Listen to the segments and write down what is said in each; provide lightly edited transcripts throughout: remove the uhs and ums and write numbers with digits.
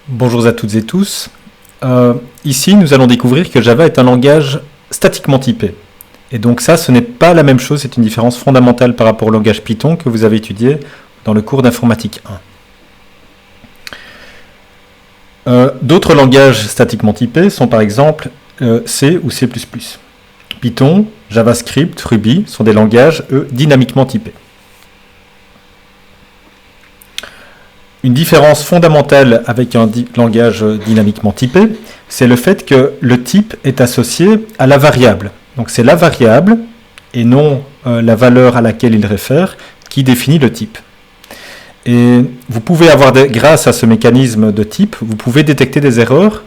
Bonjour à toutes et tous. Ici, nous allons découvrir que Java est un langage statiquement typé. Et donc ça, ce n'est pas la même chose, c'est une différence fondamentale par rapport au langage Python que vous avez étudié dans le cours d'informatique 1. D'autres langages statiquement typés sont par exemple C ou C++. Python, JavaScript, Ruby sont des langages, eux, dynamiquement typés. Une différence fondamentale avec un langage dynamiquement typé, c'est le fait que le type est associé à la variable. Donc c'est la variable, et non la valeur à laquelle il réfère, qui définit le type. Et vous pouvez avoir, grâce à ce mécanisme de type, vous pouvez détecter des erreurs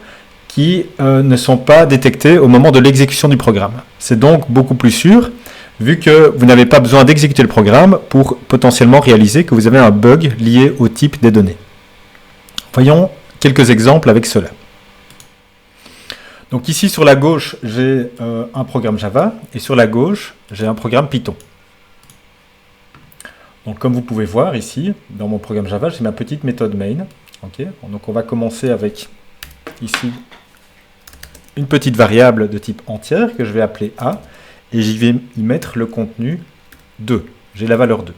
qui ne sont pas détectées au moment de l'exécution du programme. C'est donc beaucoup plus sûr, vu que vous n'avez pas besoin d'exécuter le programme pour potentiellement réaliser que vous avez un bug lié au type des données. Voyons quelques exemples avec cela. Donc ici sur la gauche, j'ai un programme Java, et sur la gauche, j'ai un programme Python. Donc comme vous pouvez voir ici, dans mon programme Java, j'ai ma petite méthode main. Okay. Donc on va commencer avec ici une petite variable de type entière que je vais appeler A, et j'y vais y mettre le contenu 2. J'ai la valeur 2.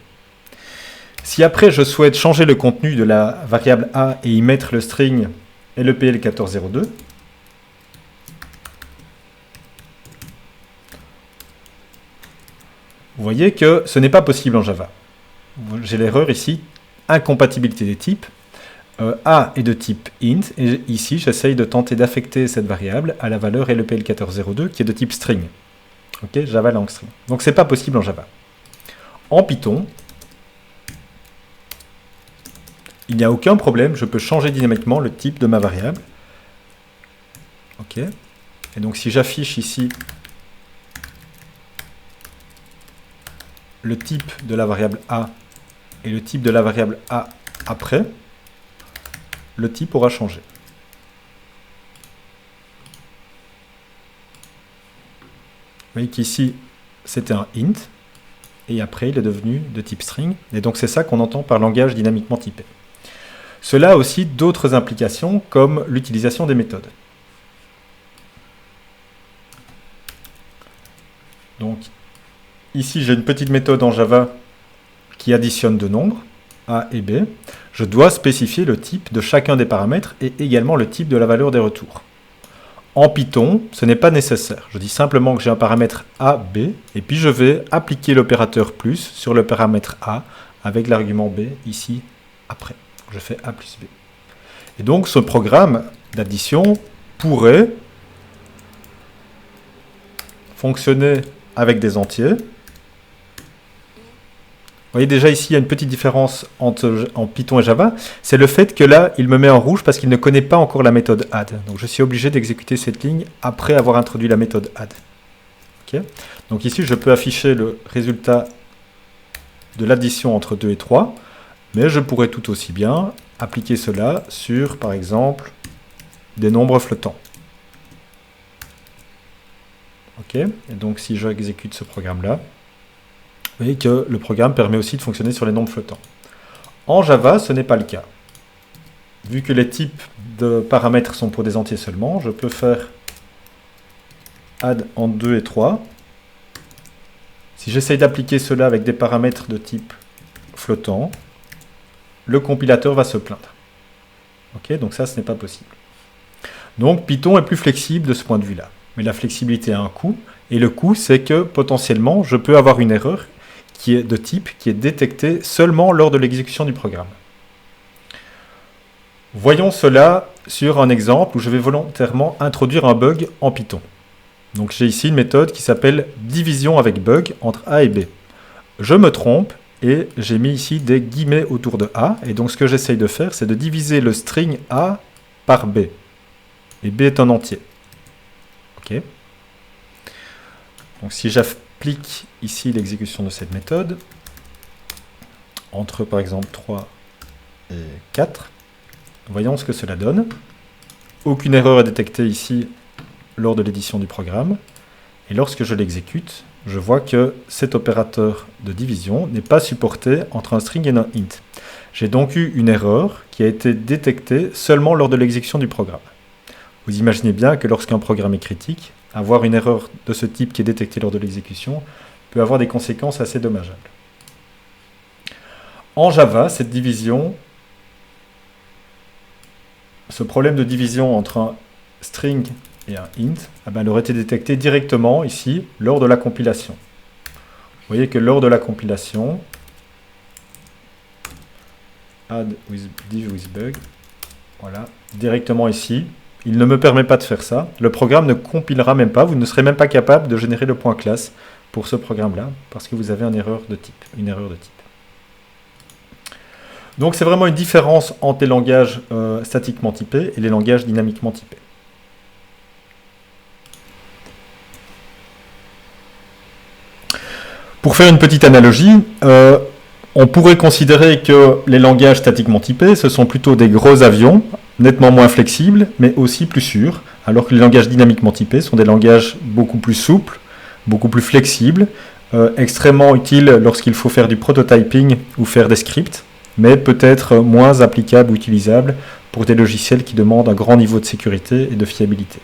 Si après je souhaite changer le contenu de la variable A et y mettre le string LEPL1402, vous voyez que ce n'est pas possible en Java. J'ai l'erreur ici, incompatibilité des types. A est de type int, et ici j'essaye de tenter d'affecter cette variable à la valeur LEPL1402 qui est de type string. Ok, Java lang string. Donc c'est pas possible en Java. En Python, il n'y a aucun problème, je peux changer dynamiquement le type de ma variable. Ok. Et donc si j'affiche ici le type de la variable A et le type de la variable A après, le type aura changé. Vous voyez qu'ici, c'était un int, et après, il est devenu de type string. Et donc, c'est ça qu'on entend par langage dynamiquement typé. Cela a aussi d'autres implications, comme l'utilisation des méthodes. Donc, ici, j'ai une petite méthode en Java qui additionne deux nombres, A et B. Je dois spécifier le type de chacun des paramètres et également le type de la valeur des retours. En Python, ce n'est pas nécessaire. Je dis simplement que j'ai un paramètre A, B, et puis je vais appliquer l'opérateur plus sur le paramètre A avec l'argument B ici après. Je fais A plus B. Et donc ce programme d'addition pourrait fonctionner avec des entiers. Vous voyez déjà ici, il y a une petite différence en Python et Java. C'est le fait que là, il me met en rouge parce qu'il ne connaît pas encore la méthode add. Donc je suis obligé d'exécuter cette ligne après avoir introduit la méthode add. Okay. Donc ici, je peux afficher le résultat de l'addition entre 2 et 3, mais je pourrais tout aussi bien appliquer cela sur, par exemple, des nombres flottants. Okay. Et donc si j'exécute ce programme-là, vous voyez que le programme permet aussi de fonctionner sur les nombres flottants. En Java, ce n'est pas le cas. Vu que les types de paramètres sont pour des entiers seulement, je peux faire add en 2 et 3. Si j'essaye d'appliquer cela avec des paramètres de type flottant, le compilateur va se plaindre. Ok, donc ça, ce n'est pas possible. Donc Python est plus flexible de ce point de vue-là. Mais la flexibilité a un coût, et le coût, c'est que potentiellement, je peux avoir une erreur qui est de type qui est détectée seulement lors de l'exécution du programme. Voyons cela sur un exemple où je vais volontairement introduire un bug en Python. Donc j'ai ici une méthode qui s'appelle division avec bug entre A et B. Je me trompe et j'ai mis ici des guillemets autour de A, et donc ce que j'essaye de faire, c'est de diviser le string A par B. Et B est un entier. Ok. Donc si j'applique ici l'exécution de cette méthode, entre par exemple 3 et 4, voyons ce que cela donne. Aucune erreur est détectée ici lors de l'édition du programme. Et lorsque je l'exécute, je vois que cet opérateur de division n'est pas supporté entre un string et un int. J'ai donc eu une erreur qui a été détectée seulement lors de l'exécution du programme. Vous imaginez bien que lorsqu'un programme est critique, avoir une erreur de ce type qui est détectée lors de l'exécution peut avoir des conséquences assez dommageables. En Java, cette division, ce problème de division entre un string et un int, elle aurait été détecté directement ici lors de la compilation. Vous voyez que lors de la compilation, add with div with bug, voilà, directement ici, il ne me permet pas de faire ça. Le programme ne compilera même pas, vous ne serez même pas capable de générer le point classe pour ce programme-là, parce que vous avez une erreur de type. Donc c'est vraiment une différence entre les langages statiquement typés et les langages dynamiquement typés. Pour faire une petite analogie, on pourrait considérer que les langages statiquement typés, ce sont plutôt des gros avions, nettement moins flexibles, mais aussi plus sûrs, alors que les langages dynamiquement typés sont des langages beaucoup plus souples, beaucoup plus flexibles, extrêmement utiles lorsqu'il faut faire du prototyping ou faire des scripts, mais peut-être moins applicables ou utilisables pour des logiciels qui demandent un grand niveau de sécurité et de fiabilité.